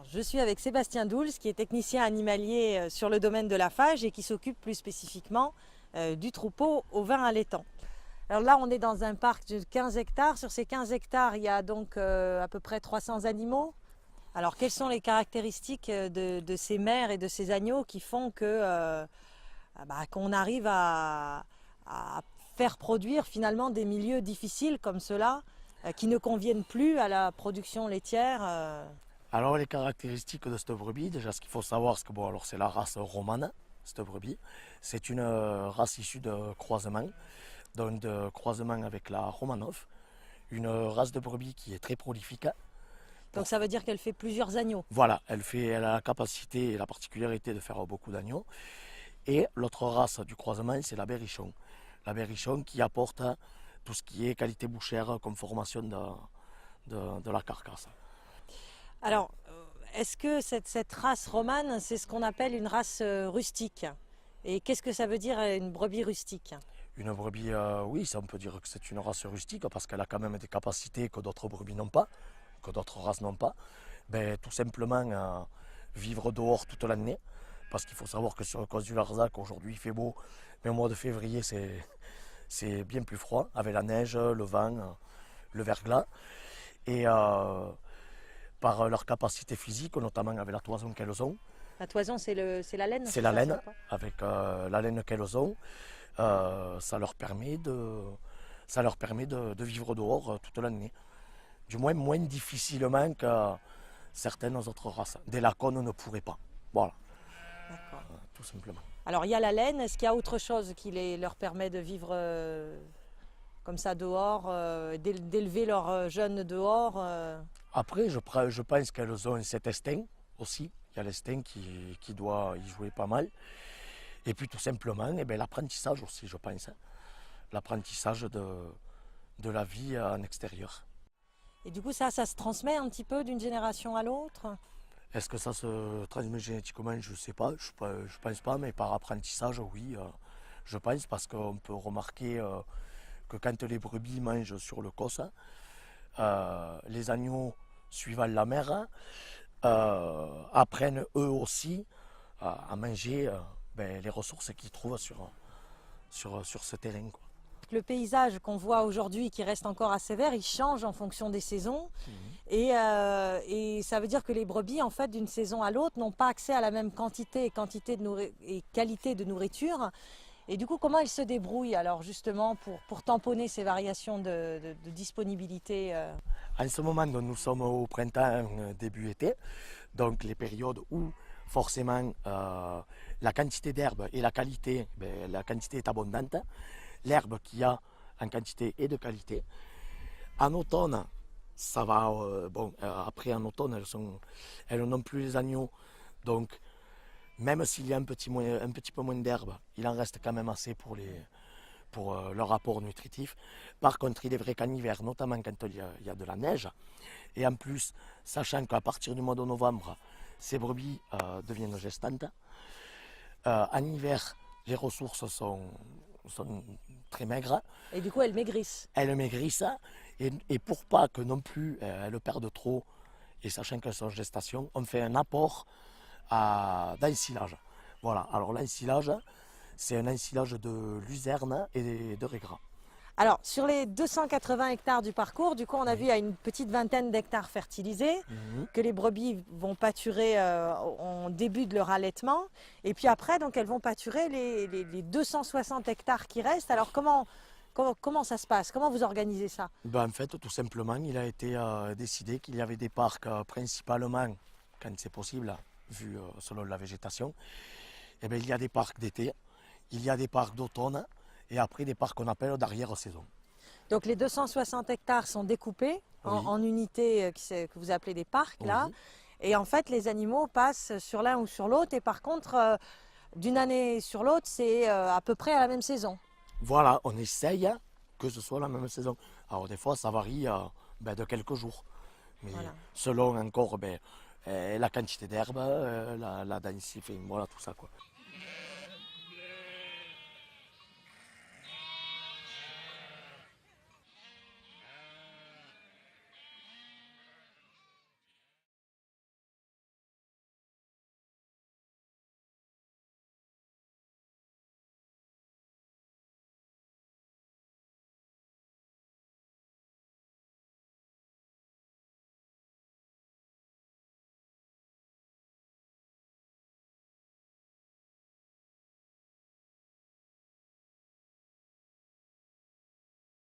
Je suis avec Sébastien Douls, qui est technicien animalier sur le domaine de la Fage et qui s'occupe plus spécifiquement du troupeau ovin allaitant. Alors là, on est dans un parc de 15 hectares. Sur ces 15 hectares, il y a donc à peu près 300 animaux. Alors, quelles sont les caractéristiques de ces mères et de ces agneaux qui font que qu'on arrive à faire produire finalement des milieux difficiles comme ceux-là, qui ne conviennent plus à la production laitière Alors les caractéristiques de cette brebis, déjà ce qu'il faut savoir, c'est que bon, alors c'est la race romane, cette brebis. C'est une race issue de croisement, donc de croisement avec la Romanov, une race de brebis qui est très prolifique. Donc ça veut dire qu'elle fait plusieurs agneaux. Voilà, elle a la capacité et la particularité de faire beaucoup d'agneaux. Et l'autre race du croisement, c'est la berrichon. La berrichon qui apporte tout ce qui est qualité bouchère comme formation de la carcasse. Alors, est-ce que cette race romane, c'est ce qu'on appelle une race rustique? Et qu'est-ce que ça veut dire une brebis rustique? Une brebis, oui, ça on peut dire que c'est une race rustique parce qu'elle a quand même des capacités que d'autres brebis n'ont pas, que d'autres races n'ont pas. Ben, tout simplement vivre dehors toute l'année. Parce qu'il faut savoir que sur le col du Larzac, aujourd'hui il fait beau, mais au mois de février c'est bien plus froid, avec la neige, le vent, le verglas. Et par leur capacité physique, notamment avec la toison qu'elles ont. La toison, c'est la laine? C'est la laine, avec la laine qu'elles ont, ça leur permet de vivre dehors toute l'année. Du moins difficilement que certaines autres races. Des lacones ne pourraient pas. Voilà. D'accord. Tout simplement. Alors il y a la laine, est-ce qu'il y a autre chose qui leur permet de vivre comme ça dehors, d'élever leurs jeunes dehors Après, je pense qu'elles ont cet instinct aussi. Il y a l'instinct qui doit y jouer pas mal. Et puis tout simplement, eh bien, l'apprentissage aussi, je pense. L'apprentissage de la vie en extérieur. Et du coup, ça se transmet un petit peu d'une génération à l'autre? Est-ce que ça se transmet génétiquement? Je ne sais pas, je pense pas, mais par apprentissage, oui, je pense, parce qu'on peut remarquer que quand les brebis mangent sur le cos, les agneaux suivant la mère apprennent eux aussi à manger les ressources qu'ils trouvent sur ce terrain, quoi. Le paysage qu'on voit aujourd'hui, qui reste encore assez vert, il change en fonction des saisons. Et ça veut dire que les brebis, en fait, d'une saison à l'autre, n'ont pas accès à la même quantité et qualité de nourriture. Et du coup, comment elles se débrouillent alors justement pour tamponner ces variations de disponibilité En ce moment, nous sommes au printemps, début été, donc les périodes où forcément la quantité d'herbe et la qualité, la quantité est abondante. L'herbe qu'il y a en quantité et de qualité. En automne, ça va, après en automne, elles n'ont plus les agneaux, donc même s'il y a un petit peu moins d'herbe, il en reste quand même assez pour leur apport nutritif. Par contre, il est vrai qu'en hiver, notamment quand il y a de la neige, et en plus, sachant qu'à partir du mois de novembre, ces brebis deviennent gestantes, en hiver, les ressources sont très maigres. et du coup elles maigrissent? Elles maigrissent, et pour pas que non plus elles perdent trop, et sachant qu'elles sont en gestation, on fait un apport d'ensilage. Voilà, alors l'ensilage, c'est un ensilage de luzerne et de régras. Alors, sur les 280 hectares du parcours, du coup, on a vu à une petite vingtaine d'hectares fertilisés, que les brebis vont pâturer en début de leur allaitement. Et puis après, donc, elles vont pâturer les 260 hectares qui restent. Alors, comment ça se passe? Comment vous organisez ça? En fait, tout simplement, il a été décidé qu'il y avait des parcs principalement, quand c'est possible, vu selon la végétation. Et il y a des parcs d'été, il y a des parcs d'automne, et après des parcs qu'on appelle d'arrière-saison. Donc les 260 hectares sont découpés en unités que vous appelez des parcs, là. Oui. Et en fait, les animaux passent sur l'un ou sur l'autre. Et par contre, d'une année sur l'autre, c'est à peu près à la même saison. Voilà, on essaye que ce soit la même saison. Alors des fois, ça varie de quelques jours. Mais Voilà. selon encore la quantité d'herbe, la densité, voilà, tout ça, quoi.